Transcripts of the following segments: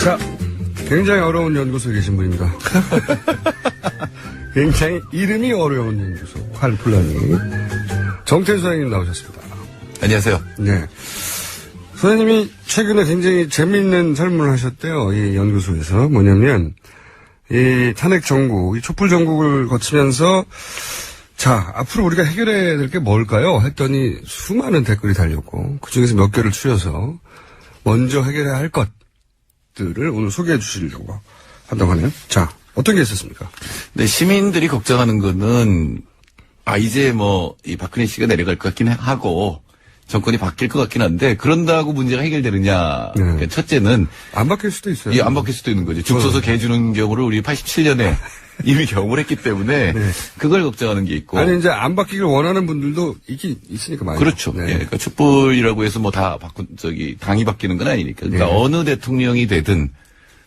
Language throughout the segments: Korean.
자, 굉장히 어려운 연구소에 계신 분입니다. 굉장히 이름이 어려운 연구소, 칼플라니. 정태수 선생님 나오셨습니다. 안녕하세요. 네. 선생님이 최근에 굉장히 재미있는 설문을 하셨대요. 이 연구소에서. 뭐냐면, 이 탄핵 정국, 이 촛불 정국을 거치면서, 자, 앞으로 우리가 해결해야 될 게 뭘까요? 했더니 수많은 댓글이 달렸고, 그 중에서 몇 개를 추려서 먼저 해결해야 할 것들을 오늘 소개해 주시려고 한다고 하네요. 자, 어떤 게 있었습니까? 네, 시민들이 걱정하는 거는, 이제 이 박근혜 씨가 내려갈 것 같긴 하고, 정권이 바뀔 것 같긴 한데, 그런다고 문제가 해결되느냐. 네. 그러니까 첫째는. 안 바뀔 수도 있어요. 예, 안 바뀔 수도 있는 거죠. 죽 서서 개 주는 경우를 우리 87년에 이미 경험을 했기 때문에, 네. 그걸 걱정하는 게 있고. 아니, 이제 안 바뀌길 원하는 분들도 있긴 있으니까 말이죠. 그렇죠. 네. 예, 그러니까 촛불이라고 해서 당이 바뀌는 건 아니니까. 그러니까 네. 어느 대통령이 되든,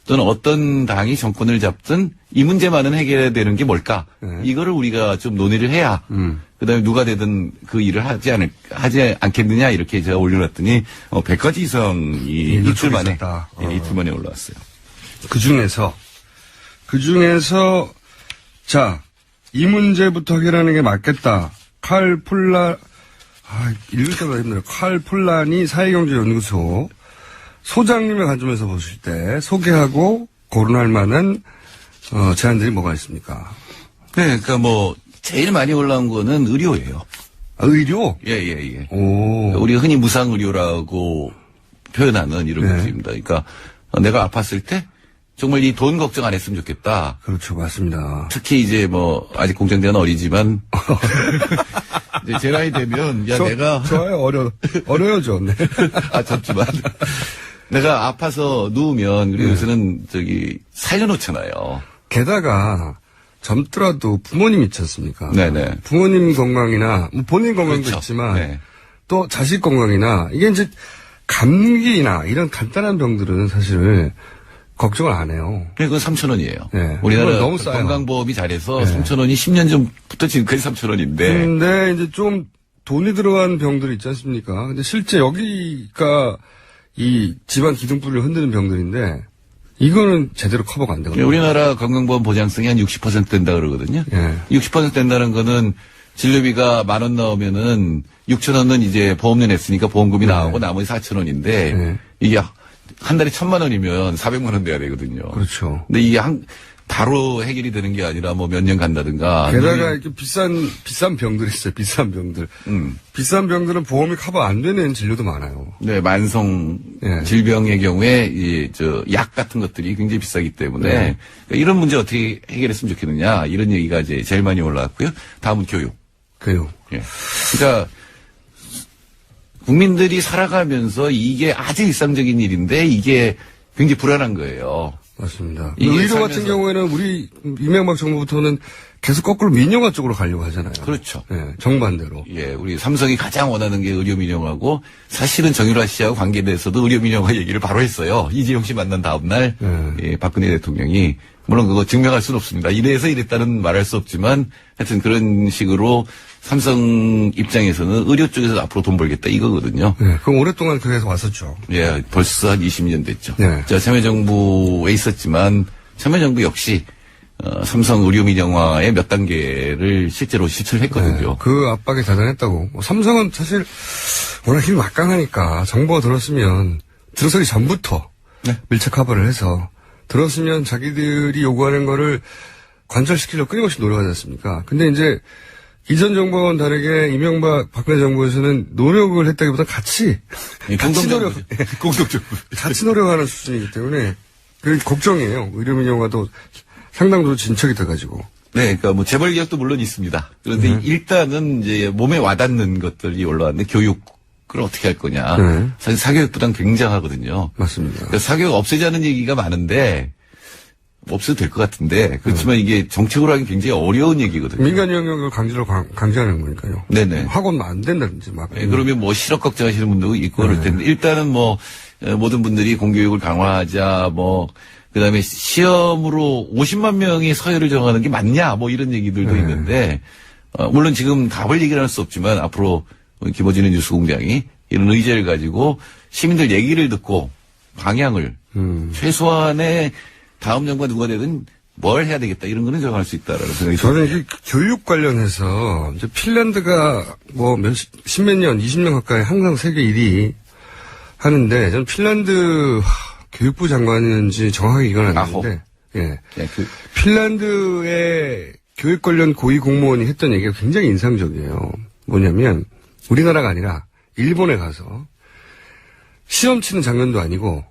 또는 어떤 당이 정권을 잡든 이 문제만은 해결해야 되는 게 뭘까? 네. 이거를 우리가 좀 논의를 해야 그다음에 누가 되든 그 일을 하지 않겠느냐 이렇게 제가 올려놨더니 100가지 이상이 이틀 만에 있었다. 이틀 만에 올라왔어요. 그 중에서 자, 이 문제부터 해결하는 게 맞겠다. 읽을 때마다 힘들어요. 칼플라니 사회경제연구소 소장님의 관점에서 보실 때 소개하고 거론할 만한 제안들이 뭐가 있습니까? 네, 그러니까 제일 많이 올라온 거는 의료예요. 의료? 예. 오. 우리가 흔히 무상의료라고 표현하는 이런 네. 것입니다. 그러니까 내가 아팠을 때 정말 이 돈 걱정 안 했으면 좋겠다. 그렇죠, 맞습니다. 특히 이제 아직 공장대는 어리지만 이제 제 나이 되면 내가 좋아요, 어려워져. 네. 젊지만 내가 아파서 누우면 그리고 요새는 살려놓잖아요. 게다가 젊더라도 부모님 있지 않습니까? 네네. 부모님 건강이나 본인 건강도 그렇죠. 있지만 네. 또 자식 건강이나 이게 이제 감기나 이런 간단한 병들은 사실 걱정을 안 해요. 그건 3,000원이에요. 네. 우리나라 너무 싸요. 건강보험이 잘해서 네. 3,000원이 10년 전부터 지금까지 3,000원인데. 근데 이제 좀 돈이 들어간 병들이 있지 않습니까? 근데 실제 여기가 이 집안 기둥뿌리를 흔드는 병들인데 이거는 제대로 커버가 안 되거든요. 우리나라 건강보험 보장성이 한 60% 된다 그러거든요. 예. 60% 된다는 거는 진료비가 10,000원 나오면은 6,000원은 이제 보험료 냈으니까 보험금이 나오고 나머지 4,000원인데 네. 이게 한 달에 1,000,000원이면 400만 원 내야 되거든요. 그렇죠. 근데 이게 바로 해결이 되는 게 아니라 몇 년 간다든가. 게다가 이렇게 비싼 병들이 있어요. 비싼 병들. 비싼 병들은 보험이 커버 안 되는 진료도 많아요. 네, 만성 예. 질병의 경우에 약 같은 것들이 굉장히 비싸기 때문에 네. 그러니까 이런 문제 어떻게 해결했으면 좋겠느냐 이런 얘기가 이제 제일 많이 올라왔고요. 다음은 교육. 교육. 예. 그러니까 국민들이 살아가면서 이게 아주 일상적인 일인데 이게 굉장히 불안한 거예요. 맞습니다. 이게 의료 살면서- 같은 경우에는 우리 이명박 정부부터는 계속 거꾸로 민영화 쪽으로 가려고 하잖아요. 그렇죠. 예, 정반대로. 예, 우리 삼성이 가장 원하는 게 의료 민영화고 사실은 정유라 씨하고 관계돼서도 의료 민영화 얘기를 바로 했어요. 이재용 씨 만난 다음 날 예, 박근혜 대통령이 물론 그거 증명할 수는 없습니다. 이래서 이랬다는 말할 수 없지만 하여튼 그런 식으로 삼성 입장에서는 의료 쪽에서 앞으로 돈 벌겠다 이거거든요. 예, 그럼 오랫동안 그래서 왔었죠. 예, 벌써 한 20년 됐죠. 네. 제가 참여정부에 있었지만 참여정부 역시 삼성 의료 민영화의 몇 단계를 실제로 실천을 했거든요. 예, 그 압박이 대단했다고. 삼성은 사실 워낙 힘이 막강하니까 정보가 들어서기 전부터 네. 밀착 커버를 해서 들었으면 자기들이 요구하는 거를 관철시키려고 끊임없이 노력하지 않습니까? 근데 이제 이전 정부와는 다르게 이명박 박근혜 정부에서는 노력을 했다기보다 같이 공동정부. 같이 노력하는 수준이기 때문에 그 걱정이에요. 의료 민영화도 상당도 진척이 돼가지고. 네, 그러니까 재벌 기업도 물론 있습니다. 그런데 일단은 이제 몸에 와닿는 것들이 올라왔는데 교육을 어떻게 할 거냐. 네. 사실 사교육 부담 굉장하거든요. 맞습니다. 그러니까 사교육 없애자는 얘기가 많은데 없어도 될 것 같은데 그렇지만 이게 정책으로 하기 굉장히 어려운 얘기거든요. 민간 영역을 강제하는 거니까요. 네네. 학원 안 된다든지 막. 네, 그러면 실업 걱정하시는 분도 있고 그럴 텐데 일단은 모든 분들이 공교육을 강화하자 그다음에 시험으로 50만 명이 서열을 정하는 게 맞냐 이런 얘기들도 있는데 물론 지금 답을 얘기를 할 수 없지만 앞으로 김어준의 뉴스공장이 이런 의제를 가지고 시민들 얘기를 듣고 방향을 최소한의 다음 정부가 누가 되든 뭘 해야 되겠다 이런 거는 정할 수 있다라는 생각이 저는 듭니다. 이 교육 관련해서 이제 핀란드가 뭐 십몇 년, 20년 가까이 항상 세계 1위 하는데 저는 핀란드 교육부 장관인지 정확하게 이건 아닌데 예. 핀란드의 교육 관련 고위 공무원이 했던 얘기가 굉장히 인상적이에요. 뭐냐면 우리나라가 아니라 일본에 가서 시험 치는 장면도 아니고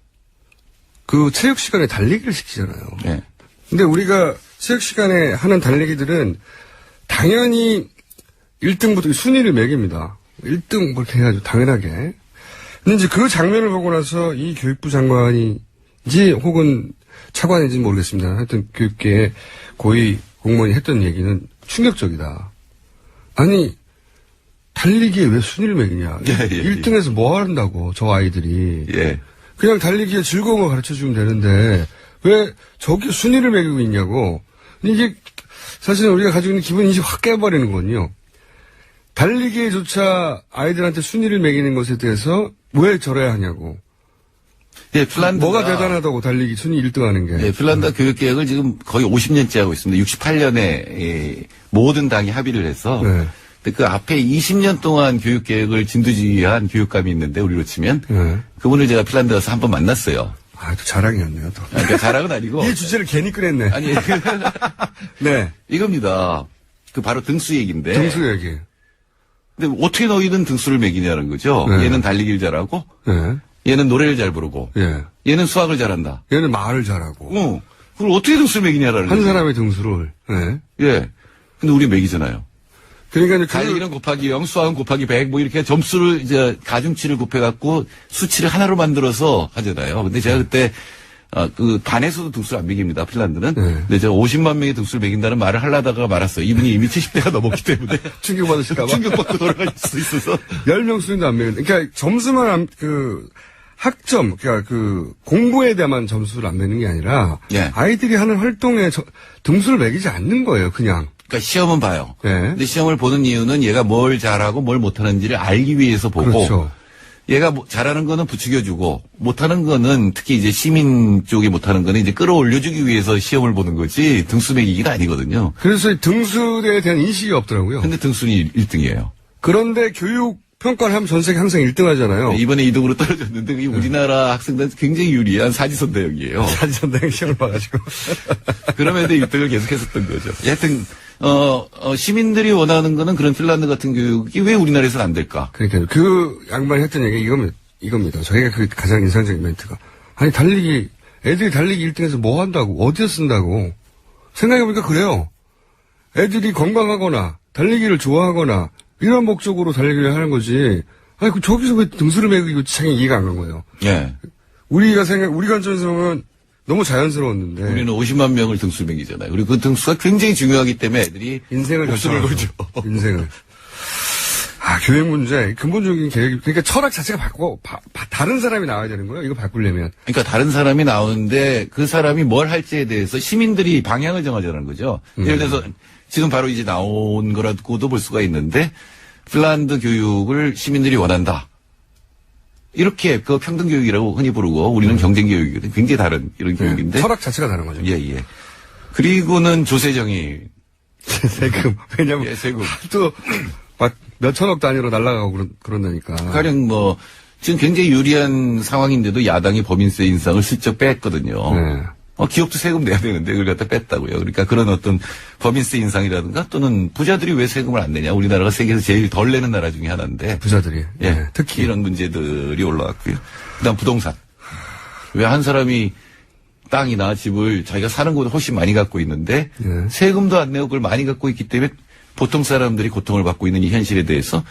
그 체육 시간에 달리기를 시키잖아요. 네. 근데 우리가 체육 시간에 하는 달리기들은 당연히 1등부터 순위를 매깁니다. 1등 뭐 이렇게 해가지고 당연하게. 근데 이제 그 장면을 보고 나서 이 교육부 장관인지 혹은 차관인지 모르겠습니다. 하여튼 교육계의 고위 공무원이 했던 얘기는 충격적이다. 아니 달리기에 왜 순위를 매기냐. 예. 1등에서 뭐 한다고 저 아이들이. 예. 그냥 달리기에 즐거운 걸 가르쳐주면 되는데 왜 저기 순위를 매기고 있냐고. 이게 사실은 우리가 가지고 있는 기본 인식이 확 깨버리는 건요. 달리기에조차 아이들한테 순위를 매기는 것에 대해서 왜 저래야 하냐고. 예, 핀란드 뭐가 대단하다고 달리기 순위 1등 하는 게. 예, 핀란드 교육개혁을 지금 거의 50년째 하고 있습니다. 68년에 모든 당이 합의를 해서 네. 근데 그 앞에 20년 동안 교육개혁을 진두지휘한 교육감이 있는데 우리로 치면 네. 그분을 제가 핀란드 가서 한번 만났어요. 아, 또 자랑이었네요, 또. 그러니까 자랑은 아니고 이 주제를 괜히 꺼냈네. 아니 네. 이겁니다. 그 바로 등수 얘기인데. 등수 얘기. 근데 어떻게 너희는 등수를 매기냐는 거죠. 네. 얘는 달리기를 잘하고 네. 얘는 노래를 잘 부르고 예. 얘는 수학을 잘한다. 얘는 말을 잘하고. 그걸 어떻게 등수를 매기냐라는 한 거죠. 사람의 등수를. 네. 예. 근데 우리 매기잖아요. 그러니까 이제 달리기는 곱하기 0, 수학은 곱하기 100, 뭐 이렇게 점수를 이제 가중치를 곱해갖고 수치를 하나로 만들어서 하잖아요. 근데 제가 그때 그 반에서도 등수를 안 매깁니다. 핀란드는. 네. 근데 제가 50만 명의 등수를 매긴다는 말을 하려다가 말았어요. 이분이 이미 70대가 넘었기 때문에 충격받으실까봐. 충격받고 돌아갈 수 있어서. 10명 수준도 안 매긴다. 그러니까 점수만 학점, 그러니까 공부에 대한 점수를 안 매는 게 아니라 예. 아이들이 하는 활동에 등수를 매기지 않는 거예요, 그냥. 그러니까 시험은 봐요. 네. 근데 시험을 보는 이유는 얘가 뭘 잘하고 뭘 못하는지를 알기 위해서 보고. 그렇죠. 얘가 잘하는 거는 부추겨주고 못하는 거는 특히 이제 시민 쪽이 못하는 거는 이제 끌어올려주기 위해서 시험을 보는 거지 등수 매기기가 아니거든요. 그래서 이 등수에 대한 인식이 없더라고요. 근데 등수는 1등이에요. 그런데 교육 평가를 하면 전 세계 항상 1등 하잖아요. 이번에 2등으로 떨어졌는데 이 우리나라 학생들한테 굉장히 유리한 사지선 대역이에요. 사지선다행 시험을 봐가지고. 그러면서 1등을 계속했었던 거죠. 하여튼 시민들이 원하는 거는 그런 핀란드 같은 교육이 왜 우리나라에서는 안 될까? 그러니까요. 그 양반이 했던 얘기 이겁니다. 저희가 그 가장 인상적인 멘트가. 아니 애들이 달리기 1등에서 뭐 한다고 어디서 쓴다고. 생각해보니까 그래요. 애들이 건강하거나 달리기를 좋아하거나 이런 목적으로 달리기를 하는 거지. 아니 저기서 왜 등수를 매기고 참 이해가 안 간 거예요. 예. 우리 관점에서는 너무 자연스러웠는데. 우리는 50만 명을 등수를 매기잖아요. 그리고 그 등수가 굉장히 중요하기 때문에 애들이 인생을 목숨을 걸죠. 인생을. 교육 문제, 근본적인 계획, 그러니까 철학 자체가 다른 사람이 나와야 되는 거예요? 이거 바꾸려면. 그러니까 다른 사람이 나오는데 그 사람이 뭘 할지에 대해서 시민들이 방향을 정하자는 거죠. 예를 들어서 지금 바로 이제 나온 거라고도 볼 수가 있는데 핀란드 교육을 시민들이 원한다. 이렇게 그 평등 교육이라고 흔히 부르고 우리는 경쟁 교육이거든요. 굉장히 다른 이런 교육인데. 철학 자체가 다른 거죠. 예. 그리고는 조세정이 세금. 왜냐면 예, 세금. 또 막 몇천억 단위로 날아가고 그런다니까. 가령 지금 굉장히 유리한 상황인데도 야당이 법인세 인상을 슬쩍 뺐거든요. 네. 기업도 세금 내야 되는데 그걸 갖다 뺐다고요. 그러니까 그런 어떤 법인세 인상이라든가 또는 부자들이 왜 세금을 안 내냐. 우리나라가 세계에서 제일 덜 내는 나라 중에 하나인데. 부자들이. 예. 네, 특히. 이런 문제들이 올라왔고요. 그다음 부동산. 왜 한 사람이 땅이나 집을 자기가 사는 곳을 훨씬 많이 갖고 있는데 네. 세금도 안 내고 그걸 많이 갖고 있기 때문에 보통 사람들이 고통을 받고 있는 이 현실에 대해서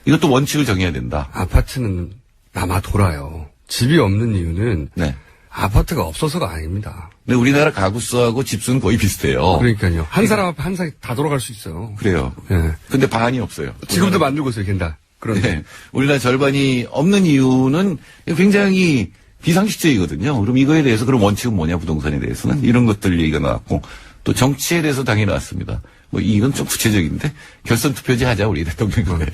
이것도 원칙을 정해야 된다. 아파트는 남아 돌아요. 집이 없는 이유는 네. 아파트가 없어서가 아닙니다. 근데 우리나라 가구수하고 집수는 거의 비슷해요. 그러니까요. 한 사람 앞에 한 사람이 다 돌아갈 수 있어요. 그래요. 예. 근데 반이 없어요. 지금도 만들고 있어요, 걘다. 그런데. 네. 우리나라 절반이 없는 이유는 굉장히 비상식적이거든요. 그럼 이거에 대해서 그럼 원칙은 뭐냐, 부동산에 대해서는 이런 것들 얘기가 나왔고 또 정치에 대해서 당연히 나왔습니다. 이건 좀 구체적인데 결선 투표제 하자 우리 대통령님.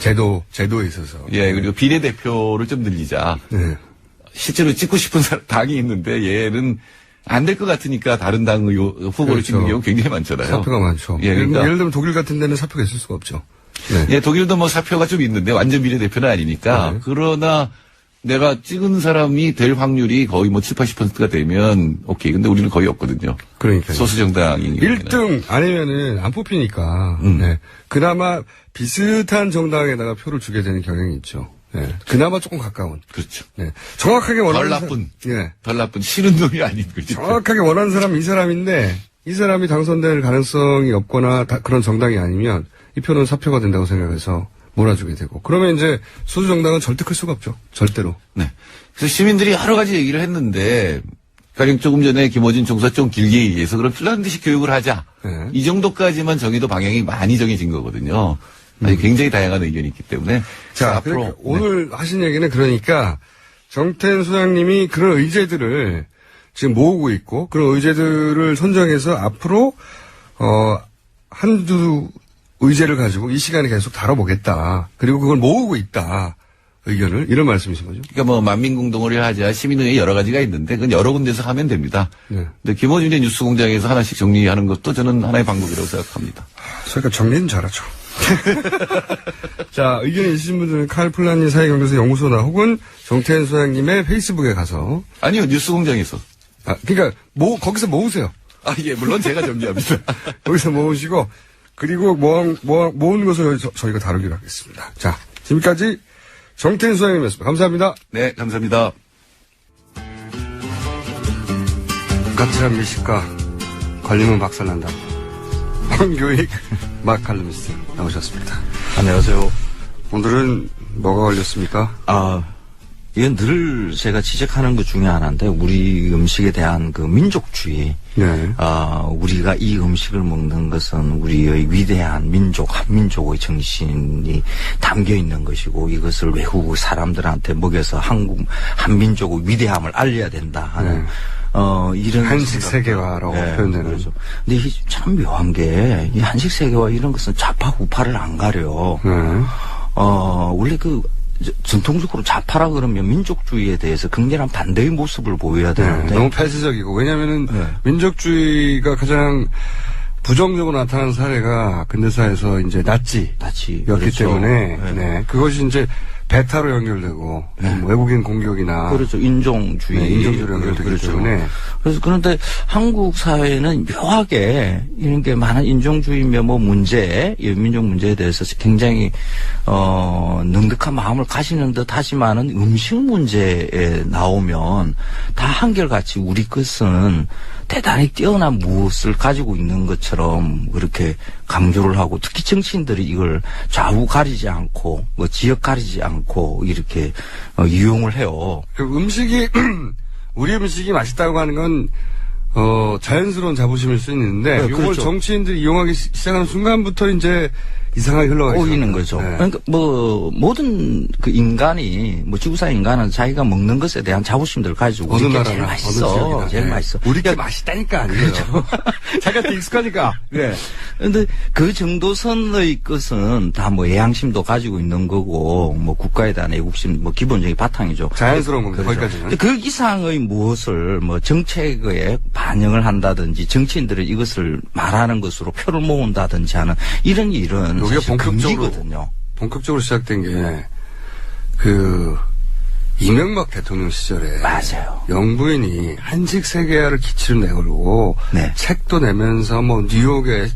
제도에 있어서. 예, 그리고 비례대표를 좀 늘리자. 네. 실제로 찍고 싶은 당이 있는데 얘는 안 될 것 같으니까 다른 당 후보를 그렇죠. 찍는 경우 굉장히 많잖아요. 사표가 많죠. 예, 그러니까 예를 들면 독일 같은 데는 사표가 있을 수가 없죠. 네. 예, 독일도 뭐 사표가 좀 있는데 완전 비례대표는 아니니까. 네. 그러나 내가 찍은 사람이 될 확률이 거의 뭐 7, 80%가 되면 오케이. 근데 우리는 거의 없거든요. 그러니까요. 소수 정당인 경우에는. 1등 아니면은 안 뽑히니까. 네. 그나마 비슷한 정당에다가 표를 주게 되는 경향이 있죠. 네. 그나마 조금 가까운. 그렇죠. 네. 정확하게 원하는 덜 나쁜. 네. 덜 나쁜 싫은 놈이 아닌 거죠. 정확하게 원하는 사람은 이 사람인데 이 사람이 당선될 가능성이 없거나 그런 정당이 아니면 이 표는 사표가 된다고 생각해서 몰아주게 되고 그러면 이제 소수 정당은 절대 클 수가 없죠. 절대로. 네. 그래서 시민들이 여러 가지 얘기를 했는데 가령 조금 전에 김어준 총수가 좀 길게 얘기해서 그럼 핀란드식 교육을 하자. 네. 이 정도까지만 정해도 방향이 많이 정해진 거거든요. 아니, 굉장히 다양한 의견이 있기 때문에. 자, 앞으로 그러니까 오늘 하신 얘기는 그러니까 정태인 소장님이 그런 의제들을 지금 모으고 있고 그런 의제들을 선정해서 앞으로 한두 의제를 가지고 이 시간에 계속 다뤄보겠다. 그리고 그걸 모으고 있다. 의견을 이런 말씀이신 거죠? 그러니까 뭐 만민공동을 하자 시민의회 여러 가지가 있는데 그건 여러 군데서 하면 됩니다. 네. 근데 김어준의 뉴스공장에서 하나씩 정리하는 것도 저는 하나의 방법이라고 생각합니다. 저희가 정리는 잘하죠. 자, 의견이 있으신 분들은 칼플라니 사회경제소 연구소나 혹은 정태현 소장님의 페이스북에 가서 아니요, 뉴스공장에서. 그러니까 거기서 모으세요. 아, 예, 물론 제가 정리합니다. 거기서 모으시고 그리고 모은 것을 저희가 다루기로 하겠습니다. 자, 지금까지 정태현 소장님이었습니다. 감사합니다. 네, 감사합니다. 까칠한 미식가 걸리면 박살난다. 황교익 마칼루미스트 나오셨습니다. 안녕하세요. 오늘은 뭐가 걸렸습니까? 이건 늘 제가 지적하는 것 중에 하나인데, 우리 음식에 대한 그 민족주의. 네. 우리가 이 음식을 먹는 것은 우리의 위대한 민족, 한민족의 정신이 담겨 있는 것이고, 이것을 외국 사람들한테 먹여서 한민족의 위대함을 알려야 된다 하는, 네. 이런. 한식 세계화라고 표현되는. 그렇죠. 근데 참 묘한 게, 이 한식 세계화 이런 것은 좌파 우파를 안 가려. 네. 원래 전통적으로 좌파라 그러면 민족주의에 대해서 굉장한 반대의 모습을 보여야 되는데. 네, 너무 폐쇄적이고, 왜냐면은, 민족주의가 가장 부정적으로 나타난 사례가 근대사에서 이제 나치였기 그렇죠. 때문에, 네. 그것이 이제 베타로 연결되고, 외국인 공격이나. 그렇죠. 인종주의. 네, 인종주의로 연결되기 그렇죠. 때문에. 그래서 그런데 한국 사회는 묘하게 이런 게 많은 인종주의며 민족 문제에 대해서 굉장히, 능득한 마음을 가지는 듯 하지만은 음식 문제에 나오면 다 한결같이 우리 것은 대단히 뛰어난 무엇을 가지고 있는 것처럼 그렇게 강조를 하고 특히 정치인들이 이걸 좌우 가리지 않고 지역 가리지 않고 이렇게 이용을 해요. 우리 음식이 맛있다고 하는 건, 자연스러운 자부심일 수 있는데, 네, 이걸 그렇죠. 정치인들이 이용하기 시작하는 순간부터 이제 이상하게 흘러가기 꼬이는 거죠. 네. 그러니까 모든 그 인간이 지구상 인간은 자기가 먹는 것에 대한 자부심들을 가지고 어느 우리게 나라나, 제일 어느 맛있어. 지역이나. 제일 네. 맛있어. 우리게 맛있다니까 아니에요. 자기한테 익숙하니까. 네. 근데 그 정도 선의 것은 다 애양심도 가지고 있는 거고, 국가에 대한 애국심, 기본적인 바탕이죠. 자연스러운 겁니다. 그렇죠. 거기까지는. 근데 그 이상의 무엇을, 정책에 반영을 한다든지, 정치인들이 이것을 말하는 것으로 표를 모은다든지 하는 이런 일은 여기가 사실 금지거든요. 본격적으로 시작된 게, 이명박 대통령 시절에. 맞아요. 영부인이 한식 세계화를 기치로 내걸고, 네. 책도 내면서 뉴욕에,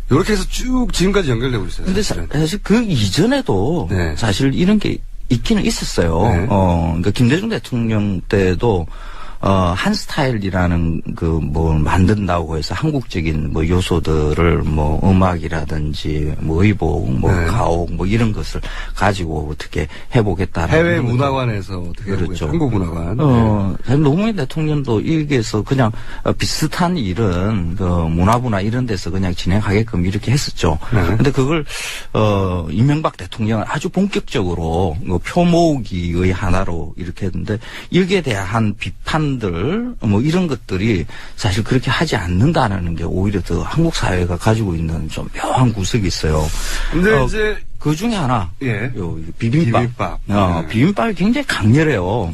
이렇게 해서 쭉 지금까지 연결되고 있어요. 근데 사실은. 사실 그 이전에도 네. 사실 이런 게 있기는 있었어요. 네. 그러니까 김대중 대통령 때도 한 스타일이라는 만든다고 해서 한국적인 요소들을 음악이라든지 의복, 네. 가옥 이런 것을 가지고 어떻게 해보겠다는. 해외 문화관에서 어떻게 그렇죠. 해보겠다. 한국 문화관. 사실 노무현 대통령도 여기에서 그냥 비슷한 일은 문화부나 이런 데서 그냥 진행하게끔 이렇게 했었죠. 네. 근데 그걸 이명박 대통령은 아주 본격적으로 표 모으기의 하나로 이렇게 했는데 여기에 대한 비판들 이런 것들이 사실 그렇게 하지 않는다는 게 오히려 더 한국 사회가 가지고 있는 좀 묘한 구석이 있어요. 근데 이제 그 중에 하나. 예. 비빔밥. 비빔밥. 비빔밥이 굉장히 강렬해요.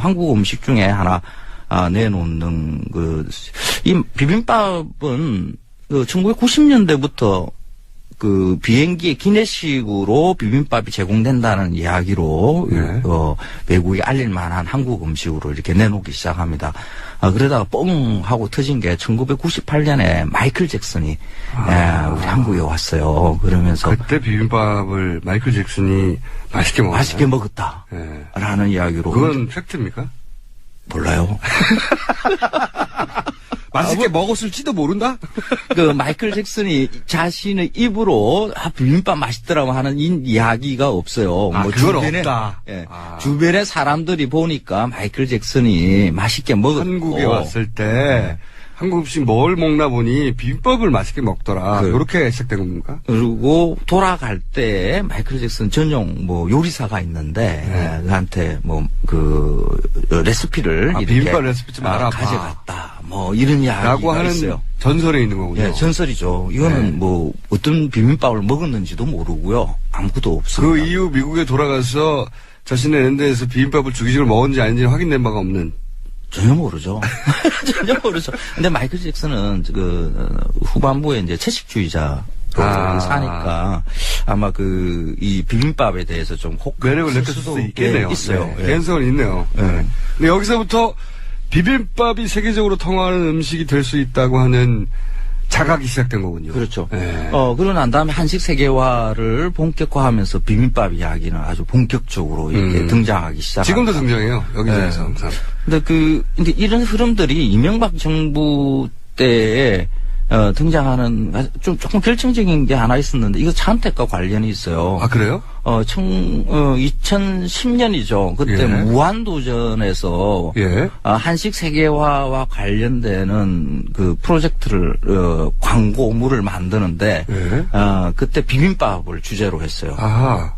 한국 음식 중에 하나, 내놓는 이 비빔밥은 1990년대부터 그 비행기에 기내식으로 비빔밥이 제공된다는 이야기로 네. 외국에 알릴 만한 한국 음식으로 이렇게 내놓기 시작합니다. 그러다가 뻥 하고 터진 게 1998년에 마이클 잭슨이 우리 한국에 왔어요. 그러면서 그때 비빔밥을 마이클 잭슨이 맛있게 먹었어요. 맛있게 먹었다. 네. 라는 이야기로. 그건 팩트입니까? 몰라요. 맛있게 먹었을지도 모른다? 그 마이클 잭슨이 자신의 입으로 비빔밥 맛있더라고 하는 이야기가 없어요. 그건 없다. 예, 주변의 사람들이 보니까 마이클 잭슨이 맛있게 먹었고 한국에 왔을 때 한국 음식 뭘 먹나 보니 비빔밥을 맛있게 먹더라. 이렇게 시작된 겁니까? 그리고 돌아갈 때 마이클 잭슨 전용 요리사가 있는데 그한테 레시피를 이렇게 비빔밥 레시피 좀 알아봐. 가져갔다. 이런 이야기가 라고 하는 있어요. 전설에 있는 거군요. 예, 전설이죠. 이거는 어떤 비빔밥을 먹었는지도 모르고요. 아무것도 없습니다. 그 이후 미국에 돌아가서 자신의 랜드에서 비빔밥을 주기적으로 먹었는지 아닌지 확인된 바가 없는. 전혀 모르죠. 전혀 모르죠. 근데 마이클 잭슨은 후반부에 이제 채식주의자 사니까 아마 이 비빔밥에 대해서 좀 매력을 느낄 수도 있겠네요. 있어요. 네. 개연성은 있네요. 네. 근데 여기서부터 비빔밥이 세계적으로 통하는 음식이 될 수 있다고 하는 자각이 시작된 거군요. 그렇죠. 네. 그러고 난 다음에 한식 세계화를 본격화하면서 비빔밥 이야기는 아주 본격적으로 이렇게 등장하기 시작합니다. 지금도 등장해요. 여기저기서 항상. 근데 이런 흐름들이 이명박 정부 때에 등장하는 조금 결정적인 게 하나 있었는데 이거 차은택과 관련이 있어요. 아, 그래요? 2010년이죠. 그때 무한도전에서 한식 세계화와 관련되는 그 프로젝트를 광고물을 만드는데 그때 비빔밥을 주제로 했어요. 아하.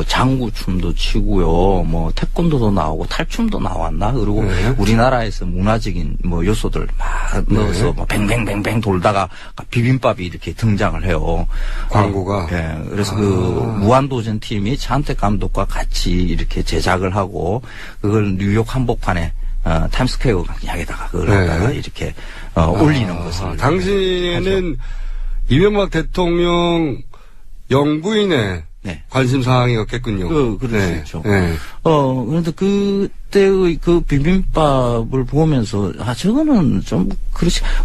장구춤도 치고요, 태권도도 나오고 탈춤도 나왔나? 그리고 우리나라에서 문화적인 요소들 막 넣어서 뱅뱅뱅뱅 돌다가 비빔밥이 이렇게 등장을 해요. 광고가. 예. 그래서 무한도전 팀이 차은택 감독과 같이 이렇게 제작을 하고 그걸 뉴욕 한복판에 타임스퀘어 강약에다가 그걸 갖다가 이렇게 올리는 것을. 당시에는 이명박 대통령 영부인의 관심 사항이었겠군요. 그럴 수 있죠. 그런데 그때의 그 비빔밥을 보면서, 저거는 좀,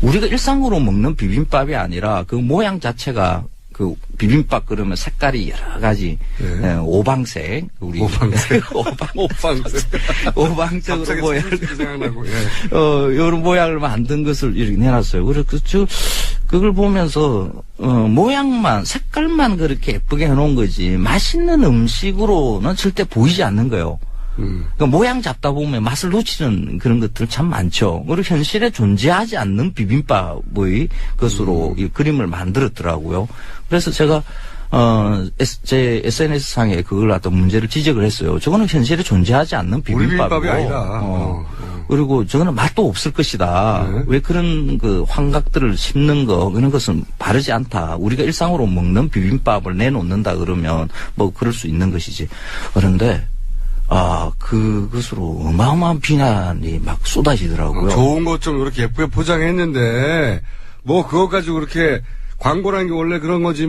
우리가 일상으로 먹는 비빔밥이 아니라 그 모양 자체가 그 비빔밥 그러면 색깔이 여러 가지, 오방색, 오방색으로 생각나고, 이런 모양을 만든 것을 이렇게 내놨어요. 그래서 그걸 보면서 모양만 색깔만 그렇게 예쁘게 해놓은 거지 맛있는 음식으로는 절대 보이지 않는 거예요. 그러니까 모양 잡다 보면 맛을 놓치는 그런 것들 참 많죠. 그리고 현실에 존재하지 않는 비빔밥의 것으로 이 그림을 만들었더라고요. 그래서 제가 제 SNS상에 그걸 갖다 문제를 지적을 했어요. 저거는 현실에 존재하지 않는 비빔밥이고. 비빔밥이 아니라. 그리고 저거는 맛도 없을 것이다. 왜 그런 환각들을 심는 그런 것은 바르지 않다. 우리가 일상으로 먹는 비빔밥을 내놓는다 그러면 그럴 수 있는 것이지. 그런데, 그것으로 어마어마한 비난이 막 쏟아지더라고요. 좋은 것 좀 이렇게 예쁘게 포장했는데, 그거 가지고 그렇게 광고라는 게 원래 그런 거지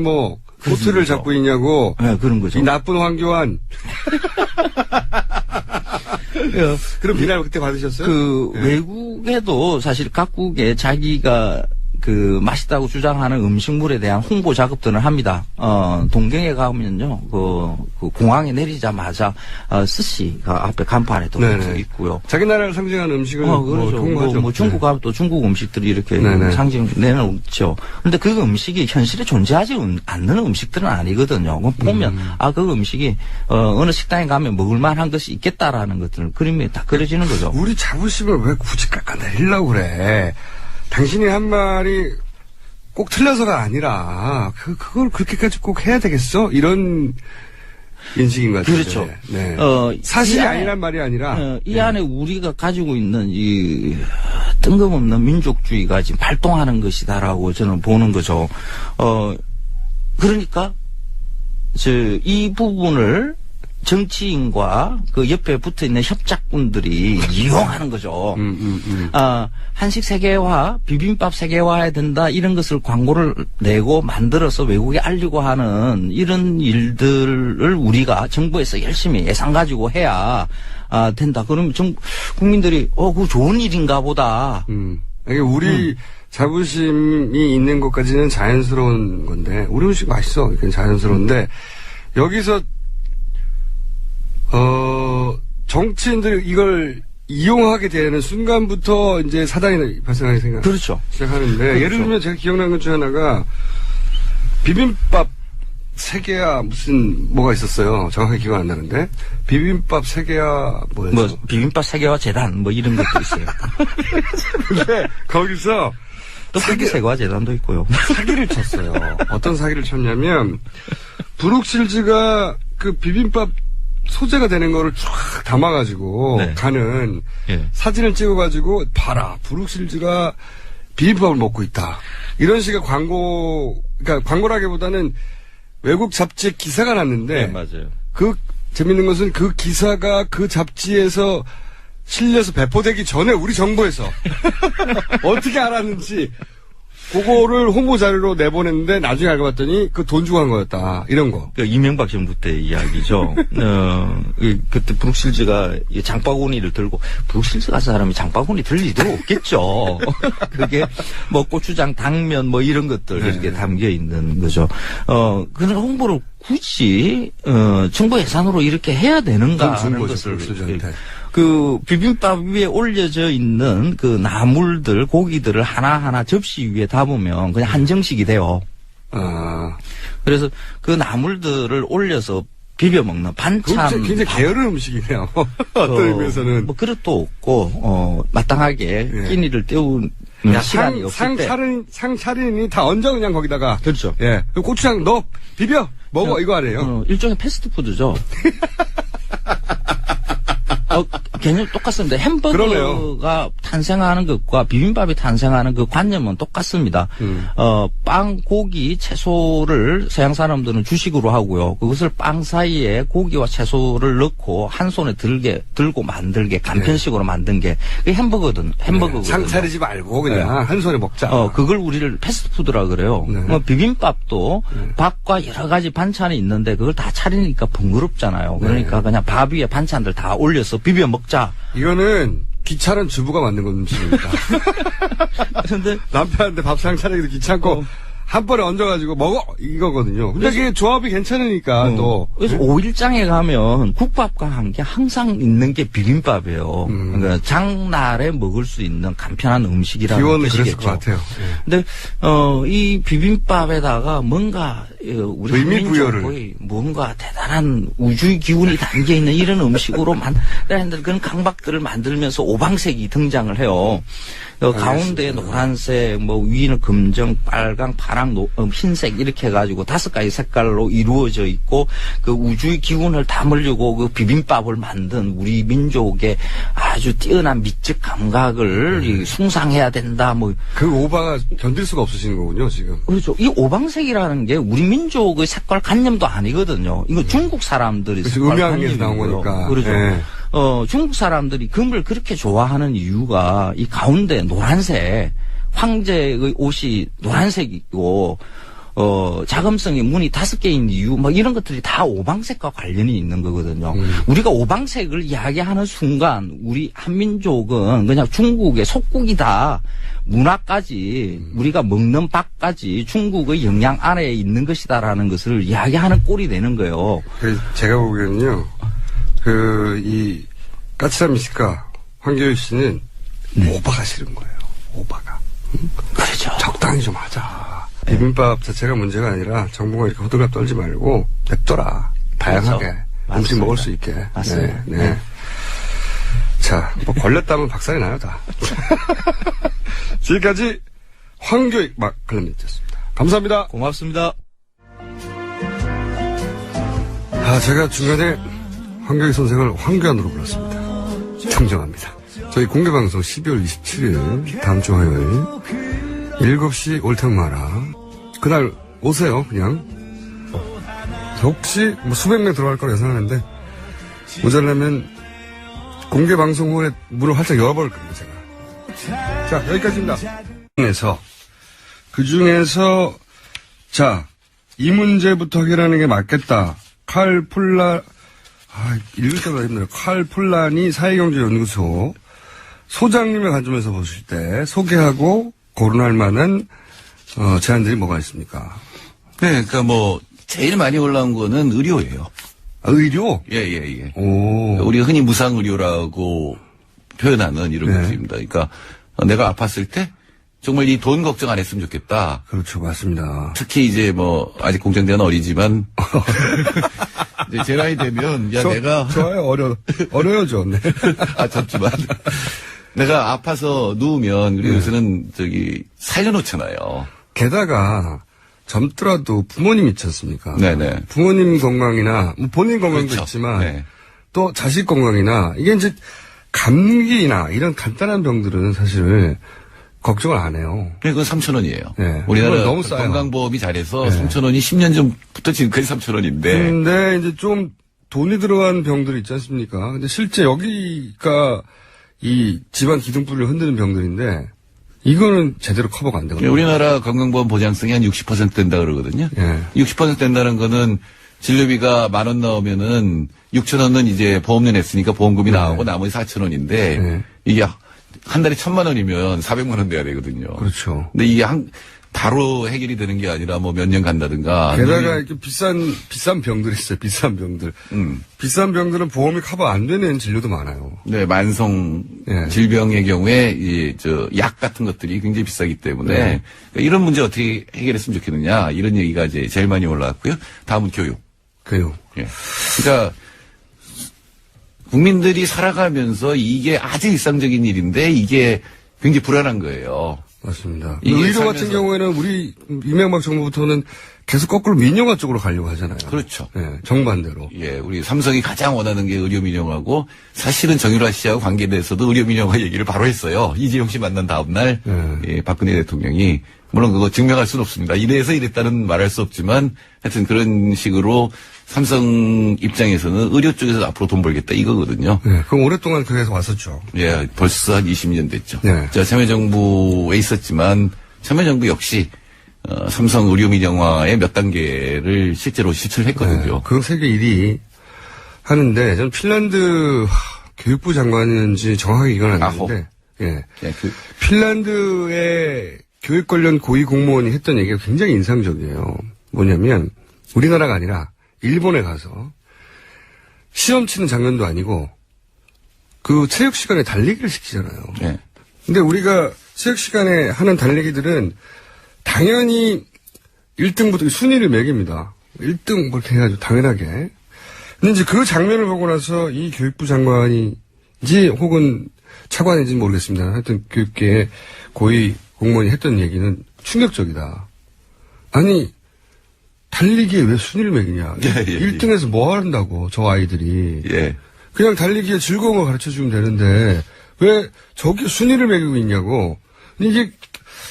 포트를 잡고 있냐고. 네, 그런 거죠. 이 나쁜 황교안. 그런 비난을 그때 받으셨어요? 외국에도 사실 각국에 자기가 맛있다고 주장하는 음식물에 대한 홍보 작업들을 합니다. 동경에 가면요, 공항에 내리자마자, 스시가 앞에 간판에도 있고요. 자기 나라를 상징하는 음식을 홍보하죠. 중국 가면 또 중국 음식들이 이렇게 상징 내놓죠. 근데 그 음식이 현실에 존재하지 않는 음식들은 아니거든요. 보면, 그 음식이, 어느 식당에 가면 먹을만한 것이 있겠다라는 것들을 그림에 다 그려지는 거죠. 우리 자부심을 왜 굳이 깎아내리려고 그래? 당신이 한 말이 꼭 틀려서가 아니라 그걸 그렇게까지 꼭 해야 되겠어? 이런 인식인 것 같아요. 그렇죠. 네. 사실이 아니란 말이 아니라 이 안에 우리가 가지고 있는 이 뜬금없는 민족주의가 지금 발동하는 것이다라고 저는 보는 거죠. 그러니까 이 부분을 정치인과 그 옆에 붙어 있는 협작군들이 이용하는 거죠. 한식 세계화, 비빔밥 세계화해야 된다 이런 것을 광고를 내고 만들어서 외국에 알리고 하는 이런 일들을 우리가 정부에서 열심히 예산 가지고 해야 된다. 그러면 국민들이 그거 좋은 일인가 보다. 이게 우리 자부심이 있는 것까지는 자연스러운 건데 우리 음식 맛있어. 그게 자연스러운데 여기서 정치인들이 이걸 이용하게 되는 순간부터 이제 사단이 발생하게 그렇죠. 시작하는데 그렇죠. 예를 들면 제가 기억나는 것 중에 하나가 비빔밥 세계야 무슨 뭐가 있었어요. 정확하게 기억 안 나는데 비빔밥 세계야 뭐였죠? 비빔밥 세계화 재단 이런 것도 있어요. 근데 거기서 또 세계 세계화 재단도 있고요. 사기를 쳤어요. 어떤 사기를 쳤냐면 브룩실즈가 그 비빔밥 소재가 되는 거를 쫙 담아가지고 네. 가는 예. 사진을 찍어가지고 봐라 브룩실즈가 비빔밥을 먹고 있다 이런 식의 그러니까 광고라기보다는 외국 잡지에 기사가 났는데 맞아요. 그 재밌는 것은 그 기사가 그 잡지에서 실려서 배포되기 전에 우리 정부에서 어떻게 알았는지 그거를 홍보 자료로 내보냈는데 나중에 알고 봤더니 그 돈 주고 한 거였다. 이런 거. 이명박 정부 때 이야기죠. 그때 브룩실즈가 장바구니를 들고 브룩실즈 가서 사람이 장바구니 들 리도 없겠죠. 그게 고추장, 당면 이런 것들 이렇게 담겨 있는 거죠. 그런 홍보를 굳이 정부 예산으로 이렇게 해야 되는가 하는 것을 그 비빔밥 위에 올려져 있는 그 나물들, 고기들을 하나하나 접시 위에 담으면 그냥 한정식이 돼요. 그래서 그 나물들을 올려서 비벼 먹는 반찬. 굉장히 게으른 음식이네요. 어떤 의미에서는. 그릇도 없고, 마땅하게 끼니를 때우는 시간이 없을 때. 상 차리니 다 얹어 그냥 거기다가. 그렇죠. 예. 고추장 넣어, 비벼, 먹어, 이거 아니에요? 일종의 패스트푸드죠. 개념 똑같습니다. 햄버거가 그러네요. 탄생하는 것과 비빔밥이 탄생하는 그 관념은 똑같습니다. 빵, 고기, 채소를 서양 사람들은 주식으로 하고요. 그것을 빵 사이에 고기와 채소를 넣고 한 손에 들고 만들게 간편식으로 만든 게 그게 햄버거거든요. 상 차리지 말고 그냥 한 손에 먹자. 그걸 우리를 패스트푸드라 그래요. 비빔밥도 밥과 여러 가지 반찬이 있는데 그걸 다 차리니까 번거롭잖아요. 그러니까 그냥 밥 위에 반찬들 다 올려서 비벼 먹자. 이거는 귀찮은 주부가 만든 음식입니다. 그런데 남편한테 밥상 차리기도 귀찮고 한 번에 얹어가지고 먹어 이거거든요. 근데 그게 조합이 괜찮으니까 또. 그래서 5일장에 가면 국밥과 함께 항상 있는 게 비빔밥이에요. 그러니까 장날에 먹을 수 있는 간편한 음식이라는 기원은 뜻이겠죠. 그랬을 것 같아요. 근데 이 비빔밥에다가 뭔가 우리 한민족의 뭔가 대단한 우주의 기운이 담겨 있는 이런 음식으로 그런 강박들을 만들면서 오방색이 등장을 해요. 가운데 노란색, 위는 금정, 빨강, 파랑, 흰색 이렇게 해가지고 5가지 색깔로 이루어져 있고 그 우주의 기운을 담으려고 그 비빔밥을 만든 우리 민족의 아주 뛰어난 미적 감각을 숭상해야 된다. 그 오바가 견딜 수가 없으시는 거군요, 지금. 그렇죠. 이 오방색이라는 게 우리 민족의 색깔 관념도 아니거든요. 이거 중국 사람들이 색깔 음양에서 나온 거니까. 그렇죠. 네. 중국 사람들이 금을 그렇게 좋아하는 이유가 이 가운데 노란색, 황제의 옷이 노란색이고, 자금성의 문이 5개인 이유, 이런 것들이 다 오방색과 관련이 있는 거거든요. 우리가 오방색을 이야기하는 순간, 우리 한민족은 그냥 중국의 속국이다. 문화까지, 우리가 먹는 밥까지 중국의 영향 안에 있는 것이다라는 것을 이야기하는 꼴이 되는 거예요. 제가 보기에는요, 이 까칠한 미식가 황교익 씨는 오바가 싫은 거예요. 오바가. 그렇죠. 적당히 좀 하자. 비빔밥 자체가 문제가 아니라 정부가 이렇게 호들갑 떨지 말고 냅둬라. 다양하게 그렇죠. 음식 맞습니다. 먹을 수 있게. 맞습니다. 네. 자, 걸렸다면 박살이 나요, 다. 지금까지 황교익 클래민트였습니다. 감사합니다. 고맙습니다. 제가 중간에 황교익 선생을 황교안으로 불렀습니다. 정정합니다. 저희 공개방송 12월 27일 다음 주 화요일 7시 옳든 마라. 그날 오세요. 그냥 혹시 뭐 수백 명 들어갈 거라 예상하는데 모자라면 공개 방송 후에 문을 활짝 열어버릴 겁니다, 제가. 자, 여기까지입니다. 그 중에서 자, 이 문제부터 해결하는 게 맞겠다. 읽을 때마다 힘들어요. 칼 폴라니 사회경제연구소 소장님의 관점에서 보실 때 소개하고 거론할 만한 제안들이 뭐가 있습니까? 네, 그러니까 뭐 제일 많이 올라온 거는 의료예요. 아, 의료? 예. 오. 우리가 흔히 무상의료라고 표현하는 이런 네. 것입니다. 그러니까 내가 아팠을 때 정말 이 돈 걱정 안 했으면 좋겠다. 그렇죠, 맞습니다. 특히 이제 뭐 아직 공정대는 어리지만 이제 제 나이 되면 내가 좋아요, 어려요, 좀. 네. 젊지만 내가 아파서 누우면 그리고 요새는 살려놓잖아요. 게다가 젊더라도 부모님 있지 않습니까? 네네. 부모님 건강이나 뭐 본인 건강도 그렇죠. 있지만 네. 또 자식 건강이나 이게 이제 감기나 이런 간단한 병들은 사실 걱정을 안 해요. 그건 3,000원이에요. 네. 우리나라 너무 싸요. 건강보험이 잘해서 네. 3,000원이 10년 전부터 지금까지 3,000원인데. 근데 이제 좀 돈이 들어간 병들이 있지 않습니까? 근데 실제 여기가 이 집안 기둥뿌리를 흔드는 병들인데 이거는 제대로 커버가 안 되거든요. 우리나라 건강보험 보장성이 한 60% 된다 그러거든요. 예. 60% 된다는 거는 진료비가 10,000원 나오면은 6,000원은 이제 보험료 냈으니까 보험금이 나오고 나머지 4,000원인데 네. 이게 한 달에 1,000,000원이면 400만 원 내야 되거든요. 그렇죠. 근데 이게 바로 해결이 되는 게 아니라 뭐 몇 년 간다든가. 게다가 이렇게 비싼 병들이 있어요. 비싼 병들. 비싼 병들은 보험이 커버 안 되는 진료도 많아요. 네, 만성 예. 질병의 경우에 약 같은 것들이 굉장히 비싸기 때문에 네. 그러니까 이런 문제 어떻게 해결했으면 좋겠느냐 이런 얘기가 이제 제일 많이 올라왔고요. 다음은 교육. 교육. 예. 그러니까 국민들이 살아가면서 이게 아주 일상적인 일인데 이게 굉장히 불안한 거예요. 맞습니다. 이게 의료 같은 살면서- 경우에는 우리 이명박 정부부터는 계속 거꾸로 민영화 쪽으로 가려고 하잖아요. 그렇죠. 예, 정반대로. 예, 우리 삼성이 가장 원하는 게 의료 민영화고 사실은 정유라 씨하고 관계돼서도 의료 민영화 얘기를 바로 했어요. 이재용 씨 만난 다음 날 예, 박근혜 대통령이 물론 그거 증명할 수는 없습니다. 이래서 이랬다는 말할 수 없지만 하여튼 그런 식으로 삼성 입장에서는 의료 쪽에서 앞으로 돈 벌겠다 이거거든요. 예, 그럼 오랫동안 그래서 왔었죠. 예, 벌써 한 20년 됐죠. 네. 제가 참여정부에 있었지만 참여정부 역시 삼성 의료 민영화의 몇 단계를 실제로 실천을 했거든요. 그 세계 1위 하는데 저는 핀란드 교육부 장관인지 정확하게 이건 아닌데 예. 예, 핀란드의 교육 관련 고위 공무원이 했던 얘기가 굉장히 인상적이에요. 뭐냐면 우리나라가 아니라 일본에 가서 시험 치는 장면도 아니고 그 체육 시간에 달리기를 시키잖아요. 예. 근데 우리가 체육 시간에 하는 달리기들은 당연히 1등부터 순위를 매깁니다. 1등 그렇게 해가지고 당연하게. 근데 이제 그 장면을 보고 나서 이 교육부 장관인지 혹은 차관인지 모르겠습니다. 하여튼 교육계의 고위 공무원이 했던 얘기는 충격적이다. 아니 달리기에 왜 순위를 매기냐. 예. 1등에서 뭐 한다고 저 아이들이. 예. 그냥 달리기에 즐거운 거 가르쳐주면 되는데 왜 저기 순위를 매기고 있냐고. 이게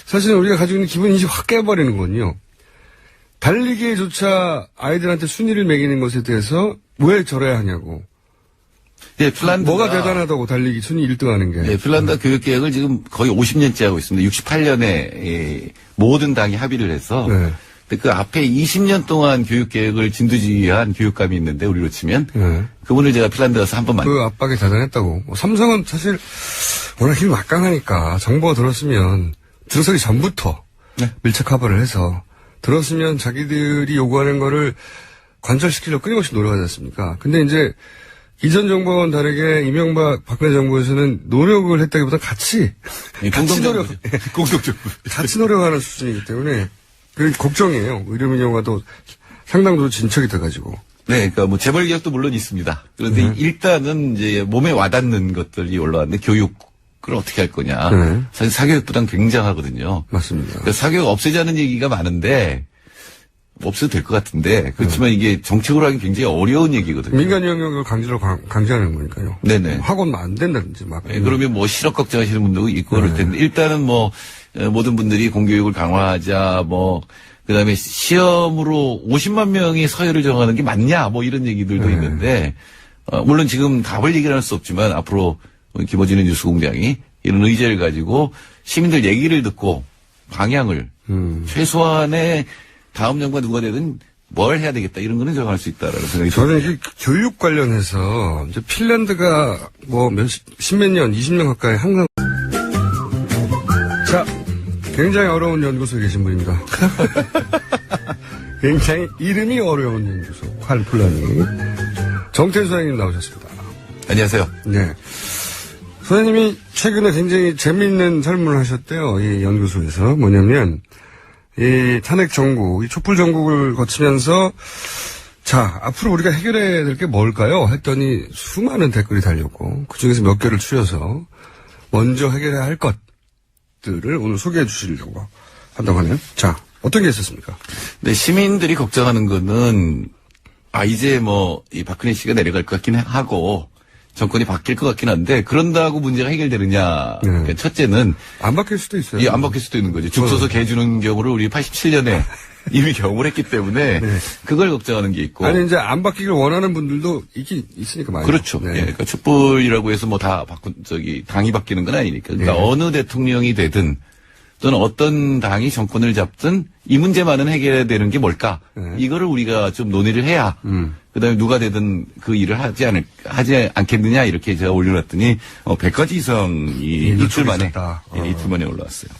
사실은 우리가 가지고 있는 기본인식이 확 깨버리는 거거든요. 달리기에조차 아이들한테 순위를 매기는 것에 대해서 왜 저래야 하냐고. 예, 핀란드 뭐가 대단하다고 달리기 순위 1등 하는 게. 예, 핀란드 교육 계획을 지금 거의 50년째 하고 있습니다. 68년에 모든 당이 합의를 해서 네. 근데 그 앞에 20년 동안 교육 계획을 진두지휘한 교육감이 있는데 우리로 치면 네. 그분을 제가 핀란드 가서 한번 만났어요. 그 압박이 대단했다고. 삼성은 사실 워낙 힘이 막강하니까 정보가 들어서기 전부터 네. 밀착 커버를 해서 들었으면 자기들이 요구하는 거를 관철시키려고 끊임없이 노력하지 않습니까? 근데 이제 이전 정부와는 다르게 이명박 박근혜 정부에서는 노력을 했다기보다 같이 공동정부. 공동정부. 같이 노력하는 수준이기 때문에 그 걱정이에요. 의료민영화도 상당도 진척이 돼가지고. 네, 그러니까 뭐 재벌 개혁도 물론 있습니다. 그런데 일단은 이제 몸에 와닿는 것들이 올라왔는데 교육을 어떻게 할 거냐. 네. 사실 사교육 부담 굉장하거든요. 맞습니다. 그러니까 사교육 없애자는 얘기가 많은데 없어도 될 것 같은데 그렇지만 이게 정책으로 하기 굉장히 어려운 얘기거든요. 민간 영역을 강제하는 거니까요. 네네. 학원 안 된다든지 막. 네, 그러면 뭐 실업 걱정하시는 분도 있고 그럴 텐데 일단은 뭐 모든 분들이 공교육을 강화하자 뭐 그다음에 시험으로 50만 명이 서열을 정하는 게 맞냐 뭐 이런 얘기들도 있는데 물론 지금 답을 얘기를 할 수 없지만 앞으로 김어준의 뉴스공장이 이런 의제를 가지고 시민들 얘기를 듣고 방향을 최소한의 다음 정부가 누가 되든 뭘 해야 되겠다 이런 거는 정할 수 있다라는 생각이 저는 듭니다. 이 교육 관련해서 이제 핀란드가 뭐 십몇 년, 20년 가까이 항상 자, 굉장히 어려운 연구소에 계신 분입니다. 굉장히 이름이 어려운 연구소 칼플라니 정태수 선생님 나오셨습니다. 안녕하세요. 네. 선생님이 최근에 굉장히 재미있는 설문을 하셨대요. 이 연구소에서. 뭐냐면, 이 탄핵 정국, 이 촛불 정국을 거치면서, 자, 앞으로 우리가 해결해야 될 게 뭘까요? 했더니 수많은 댓글이 달렸고, 그 중에서 몇 개를 추려서 먼저 해결해야 할 것들을 오늘 소개해 주시려고 한다고 하네요. 자, 어떤 게 있었습니까? 네, 시민들이 걱정하는 거는, 이제 이 박근혜 씨가 내려갈 것 같긴 하고, 정권이 바뀔 것 같긴 한데, 그런다고 문제가 해결되느냐. 그러니까 첫째는. 안 바뀔 수도 있어요. 예, 안 바뀔 수도 있는 거죠. 죽 서서 개 주는 경우를 우리 87년에 이미 경험을 했기 때문에, 그걸 걱정하는 게 있고. 아니, 이제 안 바뀌길 원하는 분들도 있긴 있으니까 말이죠. 그렇죠. 네. 예, 그러니까 촛불이라고 해서 당이 바뀌는 건 아니니까. 그러니까 어느 대통령이 되든, 또는 어떤 당이 정권을 잡든 이 문제만은 해결해야 되는 게 뭘까? 이거를 우리가 좀 논의를 해야 그다음에 누가 되든 그 일을 하지 않겠느냐 이렇게 제가 올려놨더니 100가지 이상이 이틀 만에 올라왔어요.